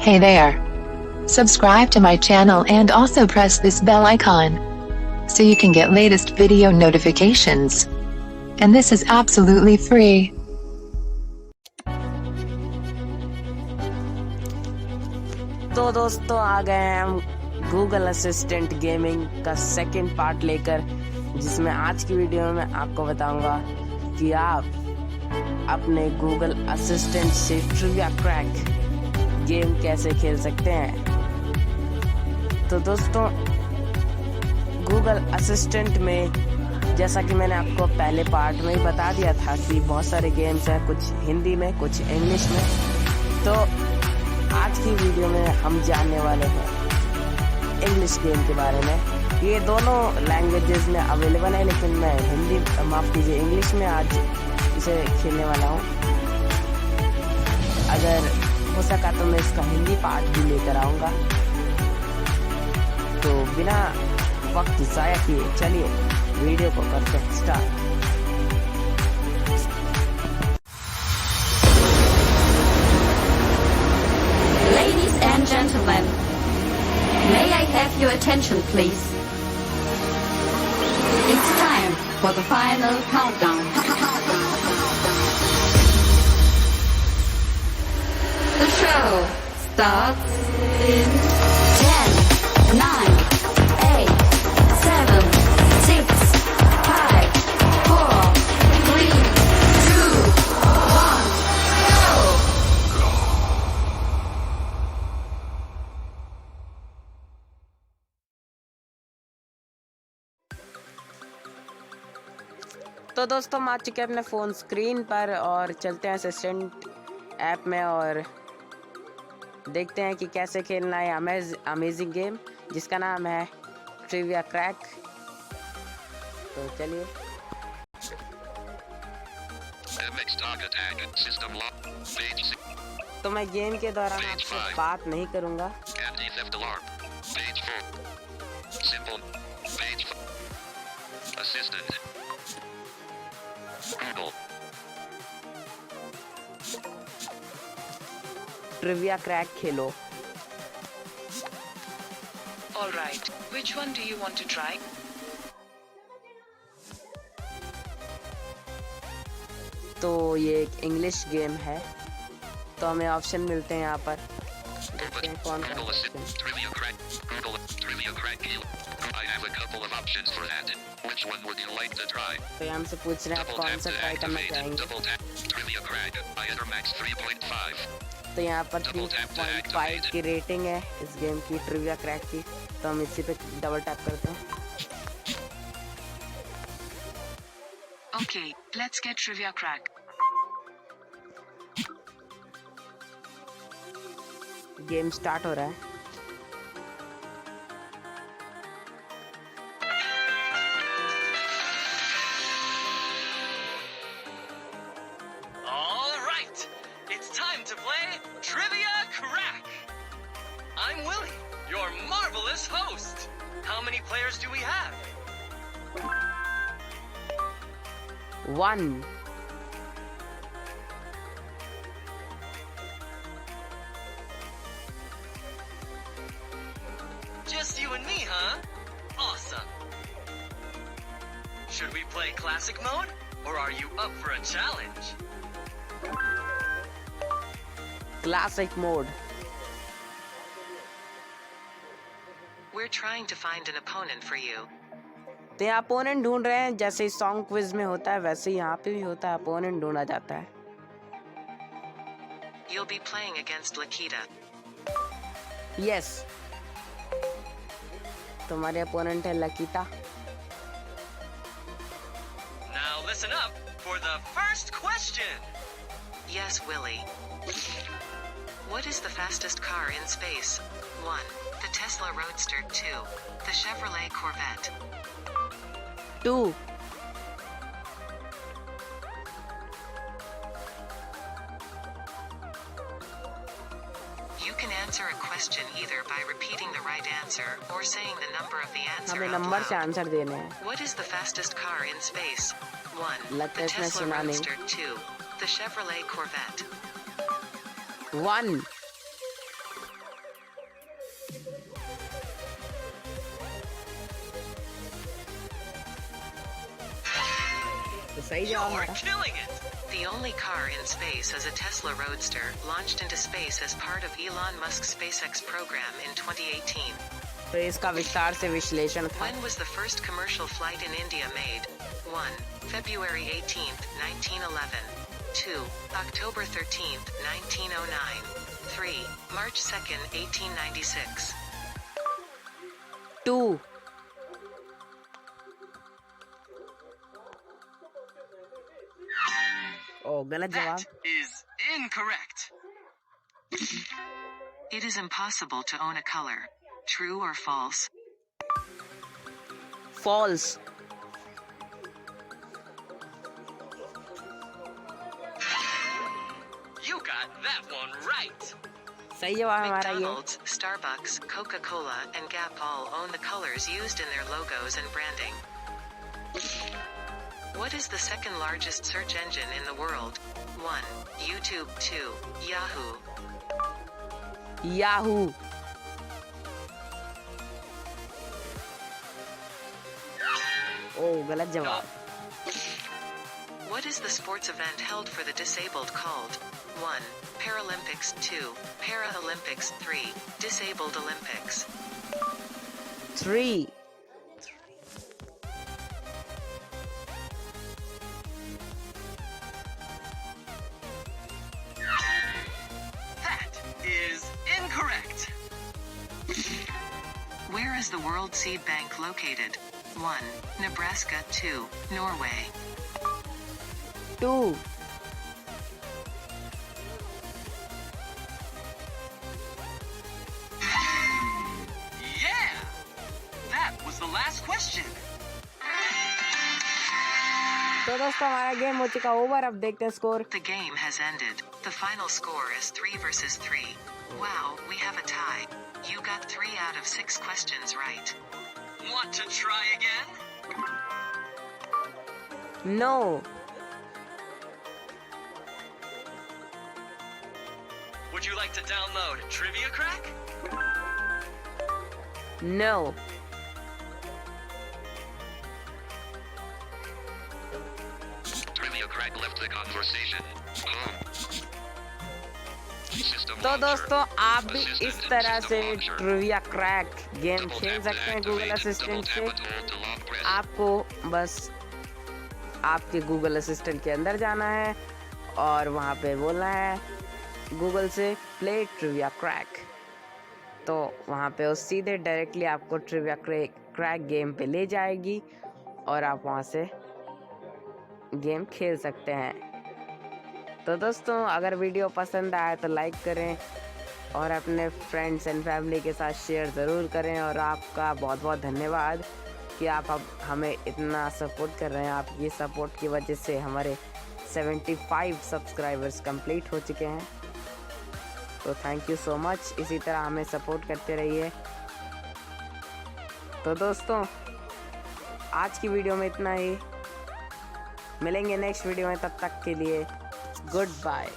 Hey there. Subscribe to my channel and also press this bell icon so you can get latest video notifications. And this is absolutely free. तो दोस्तों आ गए हैं हम Google assistant gaming का second part लेकर, जिसमें आज की वीडियो में आपको बताऊंगा कि आप अपने गूगल असिस्टेंट से ट्रिविया क्रैक गेम कैसे खेल सकते हैं। तो दोस्तों गूगल असिस्टेंट में, जैसा कि मैंने आपको पहले पार्ट में ही बता दिया था कि बहुत सारे गेम्स हैं, कुछ हिंदी में कुछ इंग्लिश में। तो आज की वीडियो में हम जानने वाले हैं इंग्लिश गेम के बारे में। ये दोनों लैंग्वेजेस में अवेलेबल है, लेकिन मैं हिंदी, माफ़ कीजिए, इंग्लिश में आज इसे खेलने वाला हूँ। अगर हो सका तो मैं इसका हिंदी पार्ट भी लेकर आऊँगा। तो बिना वक्त ज़ाया किए चलिए वीडियो को करते हैं start. Ladies and gentlemen, may I have your attention please? It's time for the final countdown. The show starts in 10, 9, 8, 7, 6, 5, 4, 3, 2, 1, go! तो दोस्तों हम आ चुके हैं अपने फ़ोन स्क्रीन पर और चलते हैं असिस्टेंट ऐप में और देखते हैं कि कैसे खेलना है अमेजिंग गेम जिसका नाम है ट्रिविया क्रैक। तो चलिए। तो मैं गेम के दौरान आपसे बात नहीं करूंगा। Trivia crack Khelo. All right, which one do you want to try? तो ये एक इंग्लिश गेम है, तो हमें ऑप्शन मिलते हैं यहाँ पर। देखते हैं कौन सा तो यहाँ से पूछ रहे हैं आप कौन सा ट्राई करना चाहेंगे। तो यहाँ पर 3.5 की रेटिंग है इस गेम की, ट्रिविया क्रैक की। तो हम इसी पे डबल टैप करते हैं। Okay, let's get trivia crack. Game start हो रहा है। All right, it's time to play Trivia Crack. I'm Willie, your marvelous host. How many players do we have? 1 Just you and me, huh? Awesome. Should we play classic mode, or are you up for a challenge? Classic mode. We're trying to find an opponent for you. तो यहाँ opponent ढूंढ रहे हैं, जैसे song quiz में होता है वैसे ही यहाँ पे भी होता है, अपोनेंट ढूंढा जाता है। You'll be playing against Lakita. Yes, तुम्हारे अपोनेंट है Nakita. Now listen up for the first question. Yes, Willie. What is the fastest car in space? 1. The Tesla Roadster. 2. The Chevrolet Corvette. 2 You can answer a question either by repeating the right answer or saying the number of the answer हमें out number से loud. Answer देने हैं। What is the fastest car in space? 1. लगता The है इसमें Tesla सुना नहीं। Roadster. 2. The Chevrolet Corvette. 1 सही जवाब You're हमारा। killing it! The only car in space is a Tesla Roadster, launched into space as part of Elon Musk's SpaceX program in 2018. तो इसका विस्तार से विश्लेषण था। When was the first commercial flight in India made? 1. February 18th, 1911. 2. October 13th, 1909. 3. March 2nd, 1896. 2 ओ गलत जवाब। That is incorrect. It is impossible to own a color. True or false? False. You got that one right. सही जवाब हमारा ये। McDonald's, Starbucks, Coca-Cola, and Gap all own the colors used in their logos and branding. What is the second largest search engine in the world? 1. YouTube. 2. Yahoo. Yahoo. ओ गलत जवाब। What is the sports event held for the disabled called? 1. Paralympics. 2. Paralympics. 3. Disabled Olympics. 3 That is incorrect. Where is the World Seed Bank located? 1. Nebraska. 2. Norway. 2 Yeah! That was the last question. तो दोस्तों हमारा game हो चुका over. अब देखते हैं score. The game has ended. The final score is 3 versus 3. Wow, we have a tie. You got 3 out of 6 questions right. Want to try again? No. Would you like to download Trivia Crack? No. Trivia Crack left the conversation. System तो launcher. दोस्तों आप भी Assistant इस in तरह system से launcher. Trivia crack game Double खेल tap to सकते हैं गूगल activate, असिस्टेंट double से। tap and hold to long press. आपको बस आपके गूगल असिस्टेंट के अंदर जाना है और वहाँ पे बोलना है गूगल से प्ले ट्रिविया क्रैक, तो वहाँ पे वो सीधे डायरेक्टली आपको ट्रिविया क्रैक गेम पे ले जाएगी और आप वहाँ से गेम खेल सकते हैं। तो दोस्तों अगर वीडियो पसंद आए तो लाइक करें और अपने फ्रेंड्स एंड फैमिली के साथ शेयर ज़रूर करें। और आपका बहुत बहुत धन्यवाद कि आप अब हमें इतना सपोर्ट कर रहे हैं। आपकी सपोर्ट की वजह से हमारे 75 सब्सक्राइबर्स कंप्लीट हो चुके हैं। तो थैंक यू सो मच। इसी तरह हमें सपोर्ट करते रहिए। तो दोस्तों आज की वीडियो में इतना ही। मिलेंगे नेक्स्ट वीडियो में, तब तक के लिए गुड बाय।